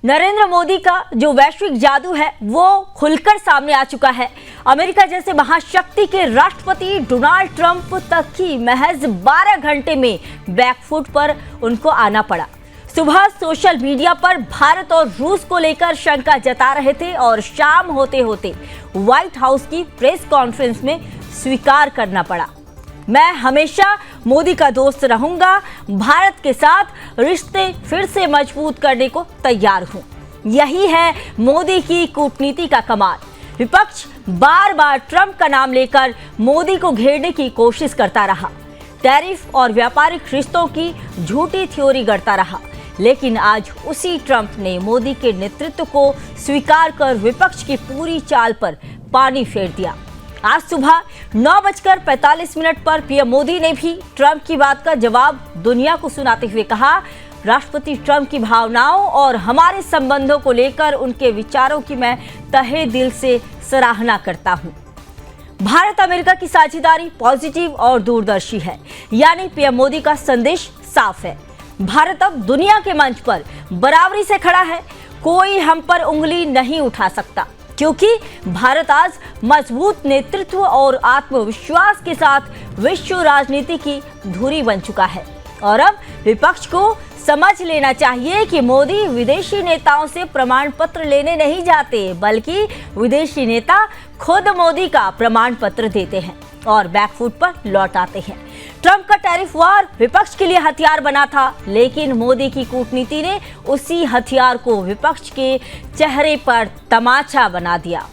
नरेंद्र मोदी का जो वैश्विक जादू है वो खुलकर सामने आ चुका है। अमेरिका जैसे महाशक्ति के राष्ट्रपति डोनाल्ड ट्रंप तक की महज 12 घंटे में बैकफुट पर उनको आना पड़ा। सुबह सोशल मीडिया पर भारत और रूस को लेकर शंका जता रहे थे और शाम होते होते व्हाइट हाउस की प्रेस कॉन्फ्रेंस में स्वीकार करना पड़ा, मैं हमेशा मोदी का दोस्त रहूंगा, भारत के साथ रिश्ते फिर से मजबूत करने को तैयार हूं। यही है मोदी की कूटनीति का कमाल। विपक्ष बार बार ट्रंप का नाम लेकर मोदी को घेरने की कोशिश करता रहा, टैरिफ और व्यापारिक रिश्तों की झूठी थ्योरी गढ़ता रहा, लेकिन आज उसी ट्रंप ने मोदी के नेतृत्व को स्वीकार कर विपक्ष की पूरी चाल पर पानी फेर दिया। आज सुबह 9:45 पर पीएम मोदी ने भी ट्रंप की बात का जवाब दुनिया को सुनाते हुए कहा, राष्ट्रपति ट्रंप की भावनाओं और हमारे संबंधों को लेकर उनके विचारों की मैं तहे दिल से सराहना करता हूं। भारत अमेरिका की साझेदारी पॉजिटिव और दूरदर्शी है, यानी पीएम मोदी का संदेश साफ है। भारत अब दुनिया के मंच पर बराबरी से खड़ा है, कोई हम पर उंगली नहीं उठा सकता, क्योंकि भारत आज मजबूत नेतृत्व और आत्मविश्वास के साथ विश्व राजनीति की धुरी बन चुका है। और अब विपक्ष को समझ लेना चाहिए कि मोदी विदेशी नेताओं से प्रमाण पत्र लेने नहीं जाते, बल्कि विदेशी नेता खुद मोदी का प्रमाण पत्र देते हैं और बैकफुट पर लौट आते हैं। ट्रंप का टैरिफ वार विपक्ष के लिए हथियार बना था, लेकिन मोदी की कूटनीति ने उसी हथियार को विपक्ष के चेहरे पर तमाचा बना दिया।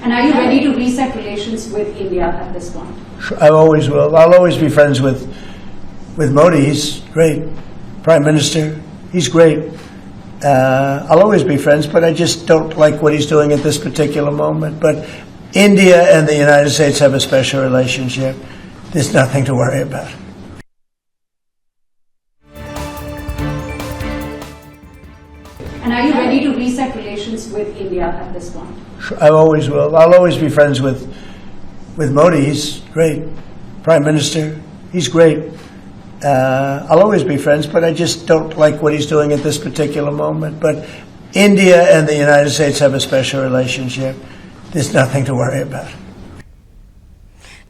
And are you ready to reset relations with India at this point? I always will. I'll always be friends with Modi. He's great. Prime Minister, he's great. I'll always be friends, but I just don't like what he's doing at this particular moment. But India and the United States have a special relationship. There's nothing to worry about. And are you ready to reset relations with India at this point? I always will. I'll always be friends with Modi. He's great. Prime Minister, he's great. I'll always be friends, but I just don't like what he's doing at this particular moment. But India and the United States have a special relationship. There's nothing to worry about.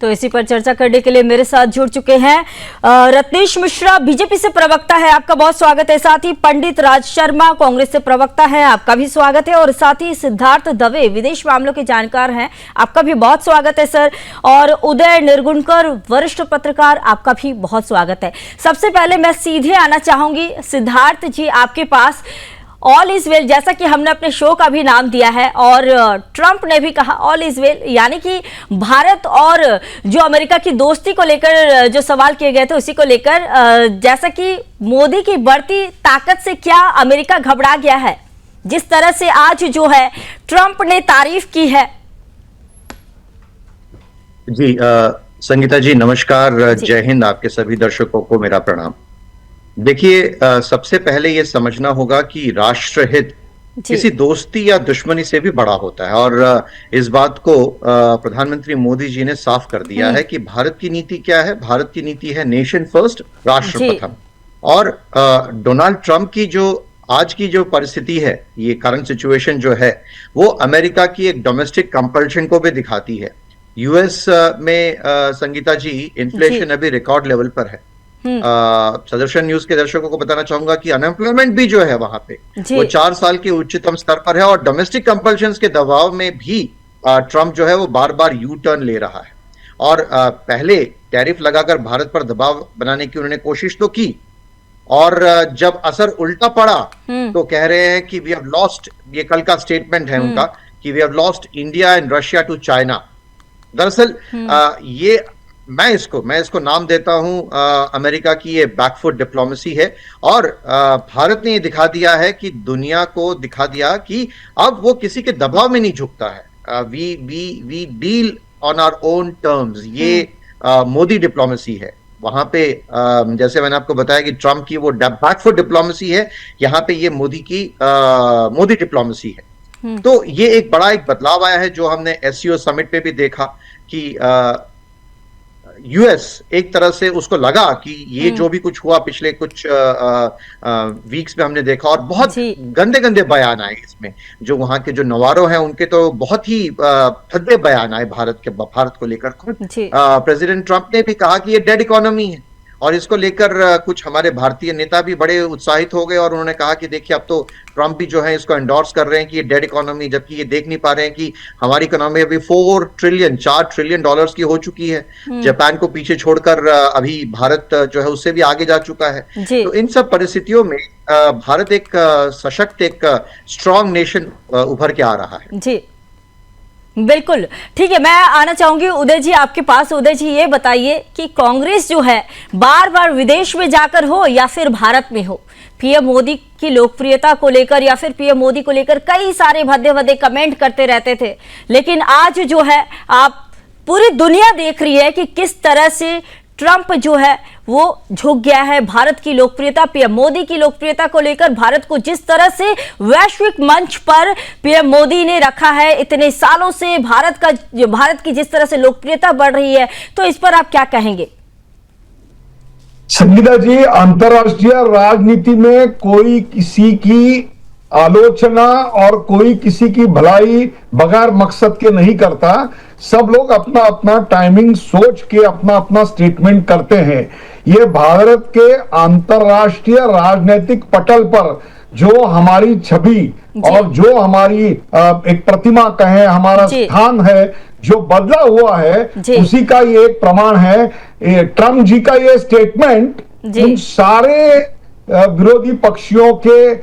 तो इसी पर चर्चा करने के लिए मेरे साथ जुड़ चुके हैं रत्नेश मिश्रा, बीजेपी से प्रवक्ता है, आपका बहुत स्वागत है। साथ ही पंडित राज शर्मा, कांग्रेस से प्रवक्ता है, आपका भी स्वागत है। और साथ ही सिद्धार्थ दवे, विदेश मामलों के जानकार हैं, आपका भी बहुत स्वागत है सर। और उदय निर्गुणकर, वरिष्ठ पत्रकार, आपका भी बहुत स्वागत है। सबसे पहले मैं सीधे आना चाहूंगी सिद्धार्थ जी आपके पास। ऑल इज वेल, जैसा कि हमने अपने शो का भी नाम दिया है और ट्रंप ने भी कहा ऑल इज वेल, यानी कि भारत और जो अमेरिका की दोस्ती को लेकर जो सवाल किए गए थे उसी को लेकर, जैसा कि मोदी की बढ़ती ताकत से क्या अमेरिका घबरा गया है, जिस तरह से आज जो है ट्रंप ने तारीफ की है। जी संगीता जी नमस्कार, जय हिंद। आपके सभी दर्शकों को मेरा प्रणाम। देखिए सबसे पहले ये समझना होगा कि राष्ट्रहित किसी दोस्ती या दुश्मनी से भी बड़ा होता है, और इस बात को प्रधानमंत्री मोदी जी ने साफ कर दिया है कि भारत की नीति क्या है। भारत की नीति है नेशन फर्स्ट, राष्ट्र प्रथम। और डोनाल्ड ट्रंप की जो आज की जो परिस्थिति है, ये करंट सिचुएशन जो है, वो अमेरिका की एक डोमेस्टिक कंपल्शन को भी दिखाती है। यूएस में संगीता जी इन्फ्लेशन अभी रिकॉर्ड लेवल पर है। सदर्शन न्यूज के दर्शकों को बताना चाहूंगा कि अनएम्प्लॉयमेंट भी जो है वहां पे वो 4 साल के उच्चतम स्तर पर है, और डोमेस्टिक कंपल्शंस के दबाव में भी ट्रंप जो है वो बार बार यू टर्न ले रहा है। और पहले टैरिफ लगाकर भारत पर दबाव बनाने की उन्होंने कोशिश तो की, और जब असर उल्टा पड़ा तो कह रहे हैं कि वी हैव लॉस्ट, ये कल का स्टेटमेंट है उनका, कि we have lost India and Russia to China. दरअसल ये मैं इसको नाम देता हूं अमेरिका की ये बैकफुट डिप्लोमेसी है। और भारत ने ये दिखा दिया है कि दुनिया को दिखा दिया कि अब वो किसी के दबाव में नहीं झुकता है। We deal on our own terms. ये मोदी डिप्लोमेसी है। वहां पे जैसे मैंने आपको बताया कि ट्रंप की वो बैकफुट डिप्लोमेसी है, यहाँ पे ये मोदी डिप्लोमेसी है। तो ये एक बड़ा बदलाव आया है, जो हमने एससीओ समिट पे भी देखा कि यूएस एक तरह से उसको लगा कि ये जो भी कुछ हुआ पिछले कुछ वीक्स में हमने देखा, और बहुत जी। गंदे गंदे बयान आए इसमें, जो वहां के जो नवारो हैं उनके तो बहुत ही भद्दे बयान आए भारत को लेकर। खुद जी। प्रेसिडेंट ट्रंप ने भी कहा कि ये डेड इकोनॉमी है, और इसको लेकर कुछ हमारे भारतीय नेता भी बड़े उत्साहित हो गए, और उन्होंने कहा कि देखिए अब तो ट्रंप भी जो है इसको एंडोर्स कर रहे हैं कि ये डेड इकोनॉमी, जबकि ये देख नहीं पा रहे हैं कि हमारी इकोनॉमी अभी 4 ट्रिलियन डॉलर्स की हो चुकी है। जापान को पीछे छोड़कर अभी भारत जो है उससे भी आगे जा चुका है। जी। तो इन सब परिस्थितियों में भारत एक सशक्त, एक स्ट्रांग नेशन उभर के आ रहा है। जी बिल्कुल ठीक है, मैं आना चाहूंगी उदय जी आपके पास। उदय जी ये बताइए कि कांग्रेस जो है बार बार विदेश में जाकर हो या फिर भारत में हो, पीएम मोदी की लोकप्रियता को लेकर या फिर पीएम मोदी को लेकर कई सारे भद्दे भद्दे कमेंट करते रहते थे, लेकिन आज जो है आप पूरी दुनिया देख रही है कि किस तरह से ट्रंप जो है वो झुक गया है भारत की लोकप्रियता, पीएम मोदी की लोकप्रियता को लेकर। भारत को जिस तरह से वैश्विक मंच पर पीएम मोदी ने रखा है, इतने सालों से भारत की जिस तरह से लोकप्रियता बढ़ रही है, तो इस पर आप क्या कहेंगे? संगीता जी, अंतर्राष्ट्रीय राजनीति में कोई किसी की आलोचना और कोई किसी की भलाई बगैर मकसद के नहीं करता। सब लोग अपना अपना टाइमिंग सोच के अपना अपना स्टेटमेंट करते हैं। ये भारत के अंतर्राष्ट्रीय राजनीतिक पटल पर जो हमारी छवि और जो हमारी एक प्रतिमा कहें, हमारा स्थान है, जो बदला हुआ है, उसी का ये एक प्रमाण है। ट्रंप जी का ये स्टेटमेंट उन सारे विरोधी पक्षियों के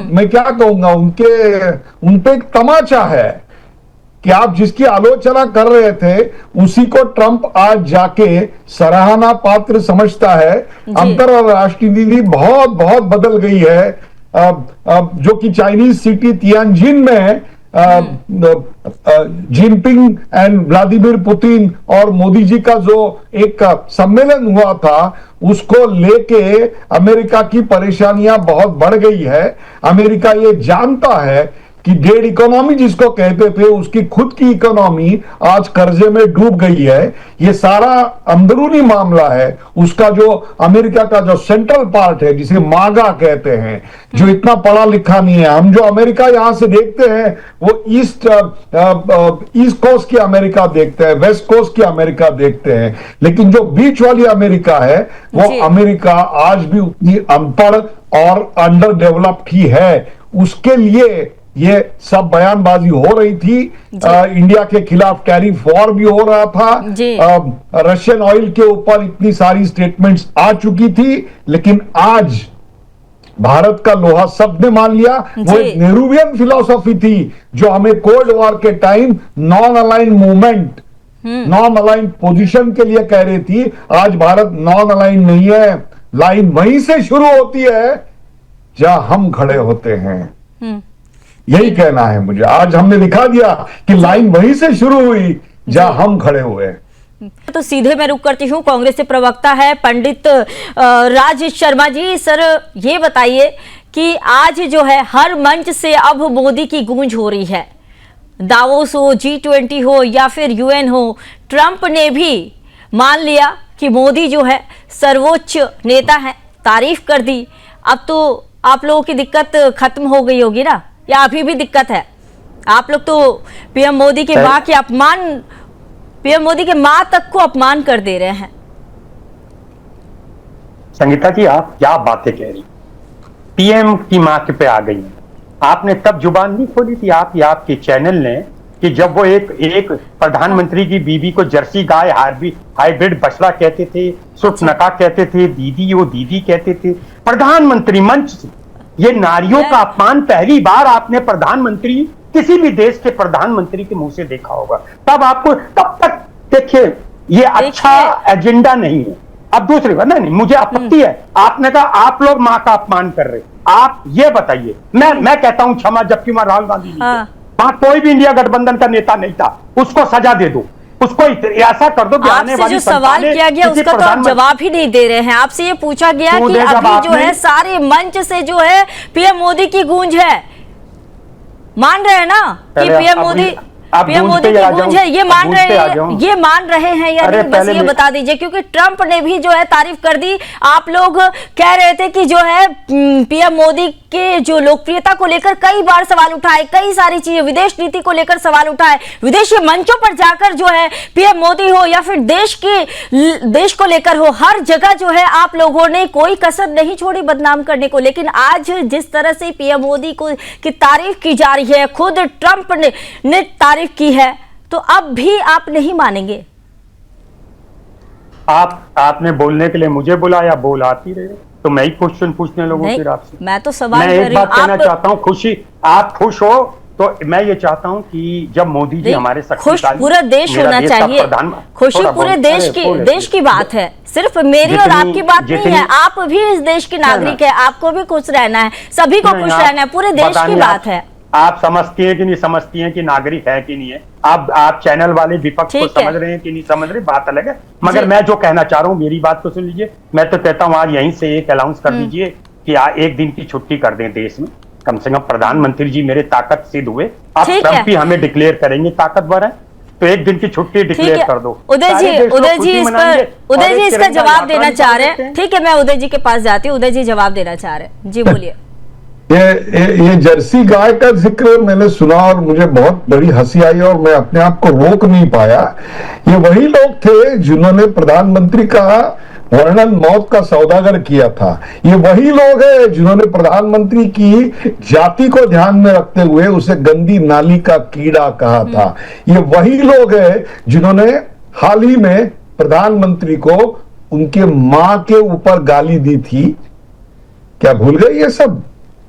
मैं क्या कहूंगा, उनपे एक तमाचा है कि आप जिसकी आलोचना कर रहे थे उसी को ट्रंप आज जाके सराहना पात्र समझता है। अंतरराष्ट्रीय नीति बहुत बहुत बदल गई है। जो कि चाइनीज सिटी तियानजिन में जिनपिंग एंड व्लादिमीर पुतिन और मोदी जी का जो एक सम्मेलन हुआ था, उसको लेके अमेरिका की परेशानियां बहुत बढ़ गई है। अमेरिका ये जानता है कि डेड इकोनॉमी जिसको कहते थे, उसकी खुद की इकोनॉमी आज कर्जे में डूब गई है। ये सारा अंदरूनी मामला है। उसका जो अमेरिका का जो सेंट्रल पार्ट है, जिसे मागा कहते हैं, जो इतना पढ़ा लिखा नहीं है। हम जो अमेरिका यहां से देखते हैं वो ईस्ट कोस्ट की अमेरिका देखते हैं, वेस्ट कोस्ट की अमेरिका देखते हैं, लेकिन जो बीच वाली अमेरिका है वो अमेरिका आज भी उतनी अनपढ़ और अंडर डेवलप्ड ही है। उसके लिए ये सब बयानबाजी हो रही थी। इंडिया के खिलाफ टैरिफ वॉर भी हो रहा था। रशियन ऑयल के ऊपर इतनी सारी स्टेटमेंट्स आ चुकी थी, लेकिन आज भारत का लोहा सबने मान लिया। वो एक नेहरूवियन फिलॉसफी थी जो हमें कोल्ड वॉर के time non align movement, non align position के लिए कह रही थी। आज भारत नॉन अलाइन नहीं है। लाइन वहीं से शुरू होती है जहां हम खड़े होते हैं। यही कहना है मुझे। आज हमने दिखा दिया कि लाइन वहीं से शुरू हुई जहां हम खड़े हुए। तो सीधे मैं रुक करती हूँ, कांग्रेस के प्रवक्ता है पंडित राज शर्मा जी। सर ये बताइए कि आज जो है हर मंच से अब मोदी की गूंज हो रही है, दावोस हो, G20 हो या फिर UN हो, ट्रंप ने भी मान लिया कि मोदी जो है सर्वोच्च नेता है, तारीफ कर दी। अब तो आप लोगों की दिक्कत खत्म हो गई होगी ना, या अभी भी दिक्कत है? आप लोग तो पीएम मोदी के मां के अपमान, पीएम मोदी के मां तक को अपमान कर दे रहे हैं। संगीता जी, आप क्या बातें कह रही? पीएम की मां के पे आ गई। आपने तब जुबान नहीं खोली थी आप या आपके चैनल ने कि जब वो एक प्रधानमंत्री की बीवी को जर्सी गाय, हाइब्रिड बछड़ा कहते थे, सुटनका कहते थे, दीदी वो दीदी कहते थे प्रधानमंत्री मंच से। ये नारियों का अपमान पहली बार आपने प्रधानमंत्री, किसी भी देश के प्रधानमंत्री के मुंह से देखा होगा। तब आपको, तब तक देखिए ये अच्छा एजेंडा नहीं है। अब दूसरी बात, नहीं मुझे आपत्ति है, आपने कहा आप लोग मां का अपमान कर रहे। आप ये बताइए, मैं कहता हूं क्षमा, जबकि वहां राहुल गांधी वहां कोई भी इंडिया गठबंधन का नेता नहीं था, उसको सजा दे दो, उसको ऐसा कर दो कि आने वाली जो सवाल किया गया उसका तो आप जवाब ही नहीं दे रहे हैं। आपसे ये पूछा गया कि अभी जो है सारे मंच से जो है पीएम मोदी की गूंज है, मान रहे हैं ना कि पीएम मोदी आप पीएम गूंज मोदी पे की आ गूंज जाऊं, है, ये मान गूंज रहे पे आ हैं, जाऊं। ये मान रहे हैं या अरे नहीं, बस पहले ये बता दीजिए, क्योंकि ट्रंप ने भी जो है तारीफ कर दी। आप लोग कह रहे थे कि जो है पीएम मोदी के जो लोकप्रियता को लेकर कई बार सवाल उठाए, कई सारी चीजें, विदेश नीति को लेकर सवाल उठाए, विदेशी मंचों पर जाकर जो है पीएम मोदी हो या फिर देश को लेकर हो, हर जगह जो है आप लोगों ने कोई कसर नहीं छोड़ी बदनाम करने को। लेकिन आज जिस तरह से पीएम मोदी को की तारीफ की जा रही है, खुद ट्रंप ने तारीफ की है, तो अब भी आप नहीं मानेंगे? आपने बोलने के लिए मुझे बुलाया, बोल आती रहे, तो मैं ही क्वेश्चन पूछने लगूं नहीं, फिर आपसे? मैं तो सवाल मैं कर एक रही हूं। बात कहना आप चाहता हूं, खुशी, आप खुश हो तो मैं ये चाहता हूं कि जब मोदी जी नहीं, हमारे खुश शक्तिशाली, पूरा देश मेरा होना देश का चाहिए। खुशी थोड़ा पूरे बहुत- देश अरे, की बोले, देश की बात है, सिर्फ मेरी और जितनी- आपकी बात नहीं जितनी- है। आप भी इस देश के नागरिक है, आपको भी खुश रहना है, सभी को नहीं, खुश आप रहना है, पूरे देश पता की नहीं बात है। आप समझती हैं कि नहीं समझती हैं कि नागरिक है कि नहीं है? आप चैनल वाले विपक्ष को ठीक है। समझ रहे हैं कि नहीं समझ रहे, बात अलग है। मगर जी। मैं जो कहना चाह रहा हूं, मेरी बात को सुन लीजिए। मैं तो कहता हूं आज यहीं से एक अनाउंस कर दीजिए कि एक दिन की छुट्टी कर दें देश में, कम से कम प्रधानमंत्री जी मेरे ताकत सिद्ध हुए। अब ठीक ट्रंप है। ही हमें डिक्लेयर करेंगे ताकतवर है, तो एक दिन की छुट्टी ठीक डिक्लेयर है कर दो। उदय सारे जी, देश लोग उदय खुशी जी इस मनाएंगे पर, उदय और जी एक इसका तिरंगा जवाब यात्रा देना निकाल चाह रहे देते हैं। ठीक है, मैं उदय जी के पास जाती हूँ। उदय जी जवाब देना चाह रहे हैं, जी बोलिए। ये जर्सी गाय का जिक्र मैंने सुना और मुझे बहुत बड़ी हंसी आई और मैं अपने आप को रोक नहीं पाया। ये वही लोग थे जिन्होंने प्रधानमंत्री का वर्णन मौत का सौदागर किया था। ये वही लोग हैं जिन्होंने प्रधानमंत्री की जाति को ध्यान में रखते हुए उसे गंदी नाली का कीड़ा कहा था। ये वही लोग हैं जिन्होंने हाल ही में प्रधानमंत्री को उनके मां के ऊपर गाली दी थी। क्या भूल गए ये सब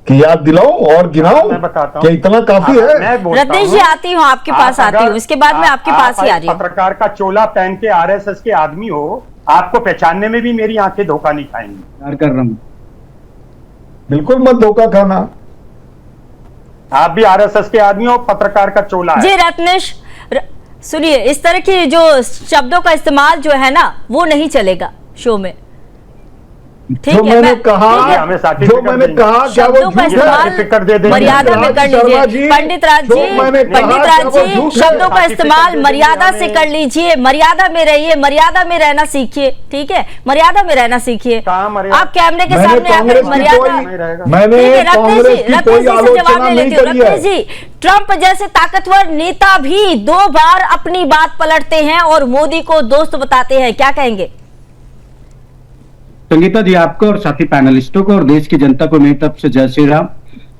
कि याद दिलाऊं और गिनाऊं? मैं बताता हूं। क्या इतना काफी है? मैं बोलता रत्नेश जी हूं, आती हूँ, आपके पास आप आती अगर- हूँ, इसके बाद मैं आपके पास ही आ रही हूँ। पत्रकार का चोला पहन के आरएसएस के आदमी हो, आपको पहचानने में भी मेरी आंखें धोखा नहीं खाएंगी। कर रहा हूँ। बिल्कुल मत धोखा खाना। आप भी आरएसएस के आदमी हो, पत्रकार का चोला है। जी रत्नेश, सुनिए, इस तरह की जो शब्दों का इस्तेमाल जो है ना, वो नहीं चलेगा शो में। ठीक जो है, मैंने मैं- कहा, ठीक है। हमें जो सर्टिफिकेट मैंने देंगे। कहा क्या वो शब्दों का झूठ है? सर्टिफिकेट दे इस्तेमाल देंगे। मर्यादा में कर शर्मा लीजिए। जी, पंडित राज जो जी, मैंने कहा पंडित क्या राज वो जी, झूठ है? शब्दों का इस्तेमाल सर्टिफिकेट मर्यादा दे से देंगे कर लीजिए, मर्यादा में रहिए, मर्यादा में रहना सीखिए। ठीक है, मर्यादा में रहना सीखिए। कहाँ मर्यादा? आप कैमरे के मैंने सामने आकर कांग्रेस की मर्यादा, नहीं रहेगा। मैंने ठीक है, रत्नेश कांग्रेस जी, की रत्नेश कोई जी से जवाब आलोचना ले नहीं लेती हूँ। करी है। रत्नेश जी, ट्रंप जैसे ताकतवर नेता भी 2 बार अपनी बात पलटते हैं और मोदी को दोस्त बताते हैं, क्या कहेंगे? संगीता जी, आपको और साथी पैनलिस्टों को और देश की जनता को मेरी तरफ से जय श्री राम।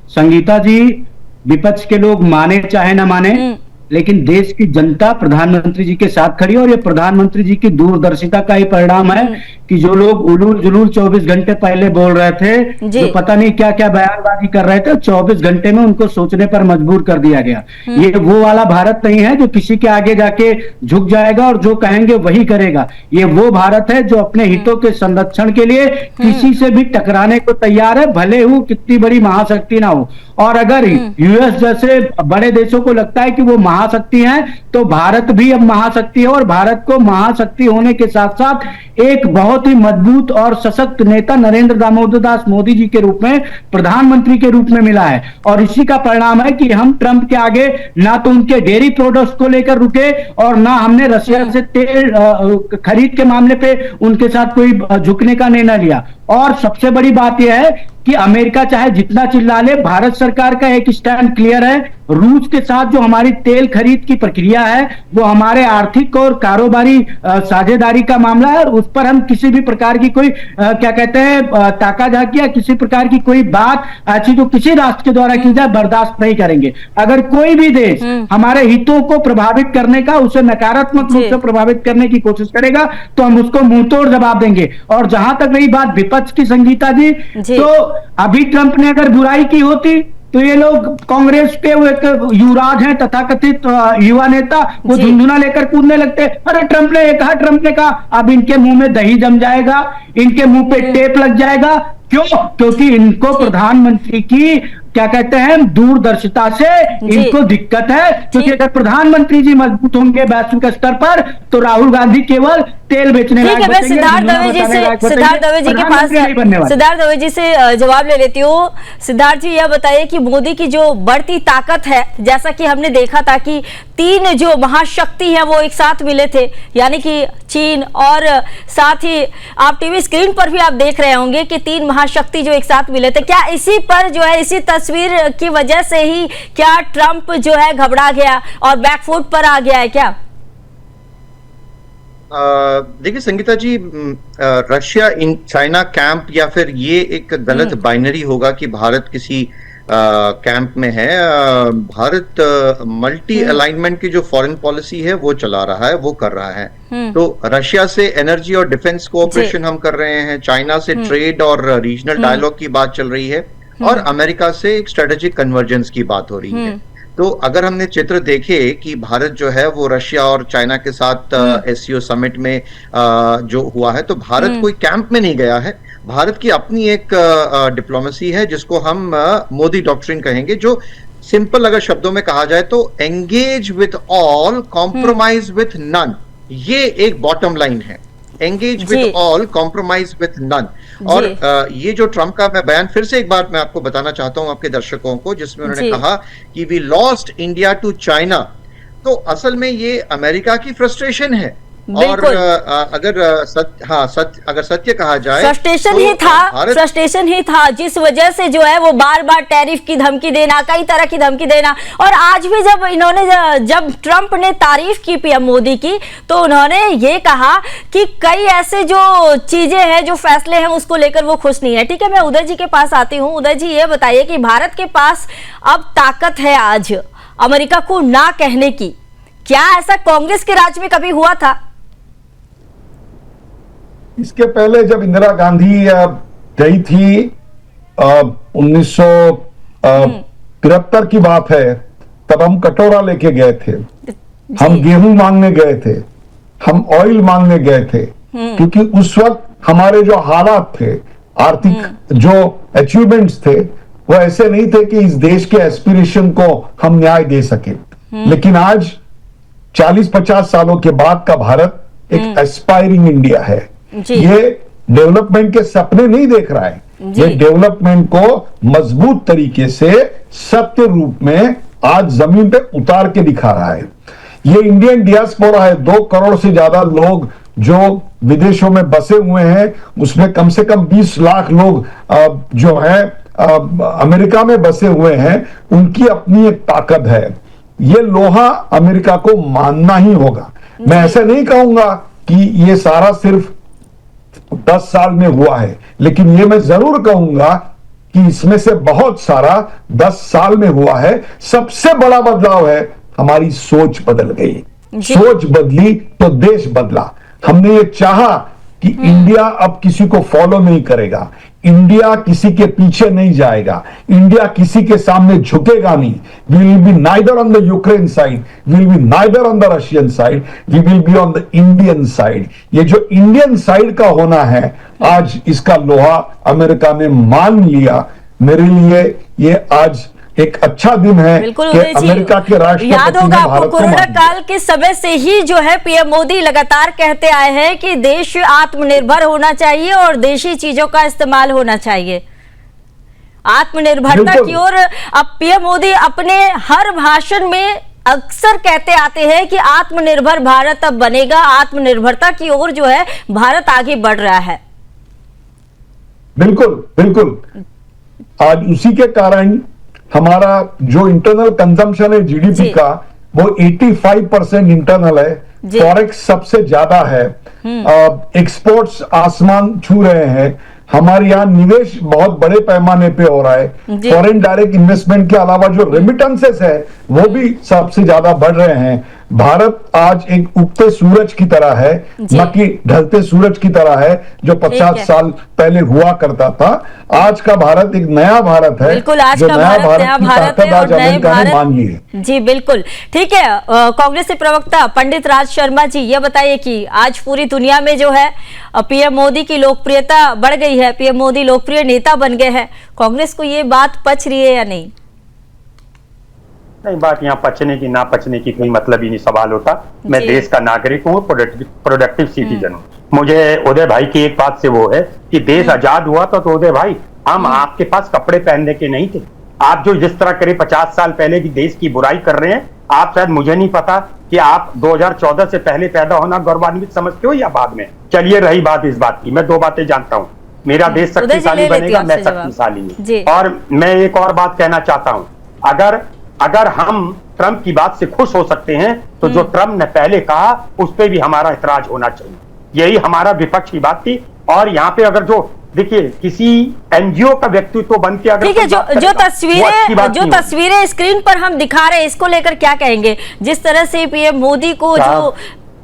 संगीता जी, विपक्ष के लोग माने चाहे ना माने, लेकिन देश की जनता प्रधानमंत्री जी के साथ खड़ी है और ये प्रधानमंत्री जी की दूरदर्शिता का ही परिणाम है कि जो लोग उलूल जुलूल 24 घंटे पहले बोल रहे थे, जी। जो पता नहीं क्या क्या बयानबाजी कर रहे थे, 24 घंटे में उनको सोचने पर मजबूर कर दिया गया। ये वो वाला भारत नहीं है जो किसी के आगे जाके झुक जाएगा और जो कहेंगे वही करेगा। ये वो भारत है जो अपने हितों के संरक्षण के लिए किसी से भी टकराने को तैयार है, भले वो कितनी बड़ी महाशक्ति ना हो। और अगर यूएस जैसे बड़े देशों को लगता है कि वो महाशक्ति है, तो भारत भी अब महाशक्ति है और भारत को महाशक्ति होने के साथ साथ एक बहुत ही मजबूत और सशक्त नेता नरेंद्र दामोदर दास मोदी जी के रूप में, प्रधानमंत्री के रूप में मिला है। और इसी का परिणाम है कि हम ट्रंप के आगे ना तो उनके डेयरी प्रोडक्ट्स को लेकर रुके और ना हमने रशिया से तेल खरीद के मामले पे उनके साथ कोई झुकने का निर्णय लिया। और सबसे बड़ी बात यह है कि अमेरिका चाहे जितना चिल्ला ले, भारत सरकार का एक स्टैंड क्लियर है। रूस के साथ जो हमारी तेल खरीद की प्रक्रिया है वो हमारे आर्थिक और कारोबारी साझेदारी का मामला है, उस पर हम किसी भी प्रकार की कोई क्या कहते हैं ताकाझाकी या किसी प्रकार की कोई बात ऐसी जो किसी राष्ट्र के द्वारा की जाए बर्दाश्त नहीं करेंगे। अगर कोई भी देश हमारे हितों को प्रभावित करने का, उसे नकारात्मक रूप से प्रभावित करने की कोशिश करेगा तो हम उसको मुंहतोड़ जवाब देंगे। और जहां तक रही बात विपक्ष की, संगीता जी, तो अभी ट्रंप ने अगर बुराई की होती तो ये लोग कांग्रेस के वो एक युवराज हैं, तथाकथित युवा नेता, वो झुंझुना लेकर कूदने लगते। अरे ट्रंप ने कहा, ट्रंप ने कहा, अब इनके मुंह में दही जम जाएगा, इनके मुंह पे टेप लग जाएगा। क्यों? क्योंकि इनको प्रधानमंत्री की क्या कहते हैं दूरदर्शिता से इनको दिक्कत है। क्योंकि अगर प्रधानमंत्री जी मजबूत होंगे वैश्विक स्तर पर तो राहुल गांधी केवल तेल बेचने ठीक लायक है, मैं बचेंगे, सिद्धार्थ दुनिया दवे जी बताने से लायक बचेंगे, सिद्धार्थ दवे जी के पास प्रधानमंत्री नहीं बनने वाले। सिद्धार्थ दवे जी से जवाब ले लेती हूँ। सिद्धार्थ जी, यह बताइए कि मोदी की जो बढ़ती ताकत है, जैसा कि हमने देखा था कि 3 जो महाशक्ति हैं वो एक साथ मिले थे, यानी कि चीन, और साथ ही आप टीवी स्क्रीन पर भी आप देख रहे होंगे कि 3 महाशक्ति जो एक साथ मिले थे। क्या इसी पर जो है, इसी तस्वीर की वजह से ही क्या ट्रंप जो है घबरा गया और बैकफुट पर आ गया है क्या? देखिए संगीता जी, रशिया इन चाइना कैंप या फिर ये एक गलत बाइनरी होगा कि भारत किसी कैंप में है। भारत मल्टी अलाइनमेंट की जो फॉरेन पॉलिसी है वो चला रहा है, वो कर रहा है। तो रशिया से एनर्जी और डिफेंस कोऑपरेशन हम कर रहे हैं, चाइना से ट्रेड और रीजनल डायलॉग की बात चल रही है, और अमेरिका से एक स्ट्रेटेजिक कन्वर्जेंस की बात हो रही है। तो अगर हमने चित्र देखे कि भारत जो है वो रशिया और चाइना के साथ एससीओ समिट में जो हुआ है, तो भारत कोई कैंप में नहीं गया है। भारत की अपनी एक डिप्लोमेसी है जिसको हम मोदी डॉक्ट्रिन कहेंगे, जो सिंपल अगर शब्दों में कहा जाए तो engage with all, compromise with none. ये एक बॉटम लाइन है, engage with all, compromise with none. और ये जो ट्रम्प का मैं बयान फिर से एक बार मैं आपको बताना चाहता हूं आपके दर्शकों को, जिसमें उन्होंने कहा कि we lost India to China, तो असल में ये अमेरिका की फ्रस्ट्रेशन है। और अगर सत्य कहा जाए, फ्रस्ट्रेशन ही था, फ्रस्ट्रेशन ही था, जिस वजह से जो है वो बार बार टैरिफ की धमकी देना, कई तरह की धमकी देना। और आज भी जब ट्रंप ने तारीफ की पीएम मोदी की, तो उन्होंने ये कहा कि कई ऐसे जो चीजें हैं, जो फैसले हैं, उसको लेकर वो खुश नहीं है। ठीक है, मैं उदय जी के पास आती हूँ। उदय जी, ये बताइए कि भारत के पास अब ताकत है आज अमेरिका को ना कहने की, क्या ऐसा कांग्रेस के राज में कभी हुआ था? इसके पहले जब इंदिरा गांधी गई थी 1973 की बात है, तब हम कटोरा लेके गए थे, हम गेहूं मांगने गए थे, हम ऑयल मांगने गए थे, क्योंकि उस वक्त हमारे जो हालात थे, आर्थिक जो अचीवमेंट्स थे, वो ऐसे नहीं थे कि इस देश के एस्पिरेशन को हम न्याय दे सके। लेकिन आज 40-50 सालों के बाद का भारत एक एस्पायरिंग इंडिया है। ये डेवलपमेंट के सपने नहीं देख रहा है, ये डेवलपमेंट को मजबूत तरीके से सत्य रूप में आज जमीन पे उतार के दिखा रहा है। ये इंडियन डियास्पोरा है, 2 करोड़ से ज्यादा लोग जो विदेशों में बसे हुए हैं, उसमें कम से कम 20 लाख लोग जो है अमेरिका में बसे हुए हैं। उनकी अपनी एक ताकत है, ये लोहा अमेरिका को मानना ही होगा। मैं ऐसे नहीं कहूंगा कि ये सारा सिर्फ 10 साल में हुआ है, लेकिन ये मैं जरूर कहूंगा कि इसमें से बहुत सारा 10 साल में हुआ है। सबसे बड़ा बदलाव है हमारी सोच बदल गई, सोच बदली तो देश बदला। हमने ये चाहा कि इंडिया अब किसी को फॉलो नहीं करेगा, इंडिया किसी के पीछे नहीं जाएगा, इंडिया किसी के सामने झुकेगा नहीं। We will be neither on the Ukraine side, we will be neither on the Russian side, we will be on the Indian side. ये जो इंडियन साइड का होना है, आज इसका लोहा अमेरिका ने मान लिया। मेरे लिए ये आज एक अच्छा दिन है कि अमेरिका के राष्ट्रपति याद होगा ने आपको, भारत को कोरोना मान लिया। काल के समय से ही जो है पीएम मोदी लगातार कहते आए हैं कि देश आत्मनिर्भर होना चाहिए और देशी चीजों का इस्तेमाल होना चाहिए। आत्मनिर्भरता की ओर अब पीएम मोदी अपने हर भाषण में अक्सर कहते आते हैं कि आत्मनिर्भर भारत अब बनेगा, आत्मनिर्भरता की ओर जो है भारत आगे बढ़ रहा है। बिल्कुल बिल्कुल, आज उसी के कारण हमारा जो इंटरनल कंजम्पशन है जीडीपी का, वो 85% इंटरनल है, फॉरेक्स सबसे ज्यादा है, एक्सपोर्ट्स आसमान छू रहे हैं, हमारे यहाँ निवेश बहुत बड़े पैमाने पे हो रहा है, फॉरेन डायरेक्ट इन्वेस्टमेंट के अलावा जो रेमिटेंसेस है वो भी सबसे ज्यादा बढ़ रहे हैं। भारत आज एक उगते सूरज की तरह है, न कि ढलते सूरज की तरह है जो 50 साल पहले हुआ करता था। आज का भारत एक नया भारत है, बिल्कुल, आज जो का नया भारत नया की भारत ताकत है आज और नए अमेरिका ने भारत। मान ली है। जी बिल्कुल, ठीक है। कांग्रेस के प्रवक्ता पंडित राज शर्मा जी, ये बताइए कि आज पूरी दुनिया में जो है पीएम मोदी की लोकप्रियता बढ़ गई है, पीएम मोदी लोकप्रिय नेता बन गए हैं, कांग्रेस को ये बात पच रही है या नहीं? नहीं, बात यहाँ पचने की ना पचने की कोई मतलब ही नहीं सवाल होता। मैं जी। देश का नागरिक हूँ, प्रोडक्टिव सिटीजन हूँ। मुझे उदय भाई की एक बात से वो है कि देश आजाद हुआ तो उदय भाई हम आपके पास कपड़े पहनने के नहीं थे। आप जो जिस तरह करे 50 साल पहले की देश की बुराई कर रहे हैं, आप शायद, मुझे नहीं पता कि आप 2014 से पहले पैदा होना गौरवान्वित समझते हो या बाद में। चलिए, रही बात इस बात की, मैं दो बातें जानता हूँ। मेरा देश उदय जी, शक्तिशाली ले लेती बनेगा, हूँ मैं आपसे जवाब। शक्तिशाली जी। हूँ। और मैं एक और बात कहना चाहता हूँ, अगर हम ट्रंप की बात से खुश हो सकते हैं तो जो ट्रंप ने पहले कहा उस पर भी हमारा इतराज होना चाहिए। यही हमारा विपक्ष की बात थी। और यहाँ पे अगर जो देखिए किसी एनजीओ का व्यक्तित्व बन के अगर ठीक है, कोई बात जो करेगा, वो अच्छी बात जो नहीं होगी। तस्वीरें स्क्रीन पर हम दिखा रहे हैं, इसको लेकर क्या कहेंगे? जिस तरह से पीएम मोदी को जो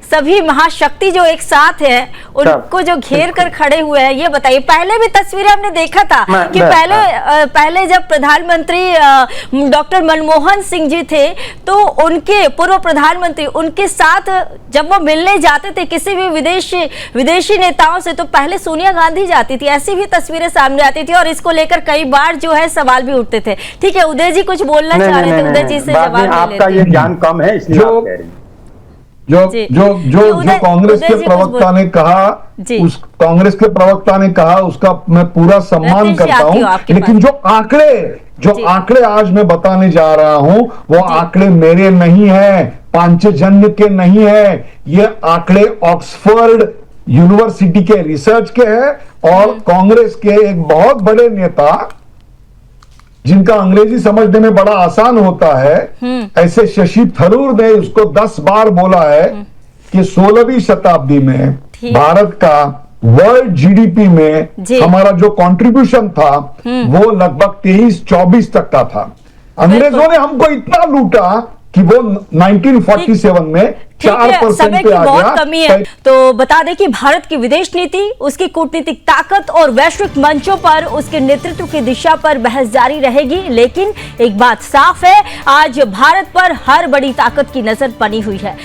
सभी महाशक्ति जो एक साथ है उनको जो घेर कर खड़े हुए हैं, ये बताइए। पहले भी तस्वीरें हमने देखा था कि पहले जब प्रधानमंत्री डॉक्टर मनमोहन सिंह जी थे तो उनके पूर्व प्रधानमंत्री उनके साथ जब वो मिलने जाते थे किसी भी विदेशी नेताओं से, तो पहले सोनिया गांधी जाती थी। ऐसी भी तस्वीरें सामने आती थी और इसको लेकर कई बार जो है सवाल भी उठते थे। ठीक है, उदय जी कुछ बोलना चाह रहे थे, उदय जी से जवाब ले आपका लेते ये हैं। ज्ञान कम है इसलिए आप कह रही हैं। जो कांग्रेस के प्रवक्ता ने कहा, उस कांग्रेस के प्रवक्ता ने कहा उसका मैं पूरा सम्मान करता हूं, लेकिन जो आंकड़े आज मैं बताने जा रहा हूं वो आंकड़े मेरे नहीं है, पांचजन्य के नहीं है। ये आंकड़े ऑक्सफोर्ड यूनिवर्सिटी के रिसर्च के हैं और कांग्रेस के एक बहुत बड़े नेता जिनका अंग्रेजी समझने में बड़ा आसान होता है, ऐसे शशि थरूर ने उसको 10 बार बोला है कि 16वीं शताब्दी में भारत का वर्ल्ड जीडीपी में हमारा जो कंट्रीब्यूशन था वो लगभग 23-24 तक का था। अंग्रेजों ने हमको इतना लूटा कि वो 1947 में 4% समय पे की आ बहुत गया। कमी है, तो बता दें कि भारत की विदेश नीति, उसकी कूटनीतिक ताकत और वैश्विक मंचों पर उसके नेतृत्व की दिशा पर बहस जारी रहेगी। लेकिन एक बात साफ है, आज भारत पर हर बड़ी ताकत की नजर बनी हुई है।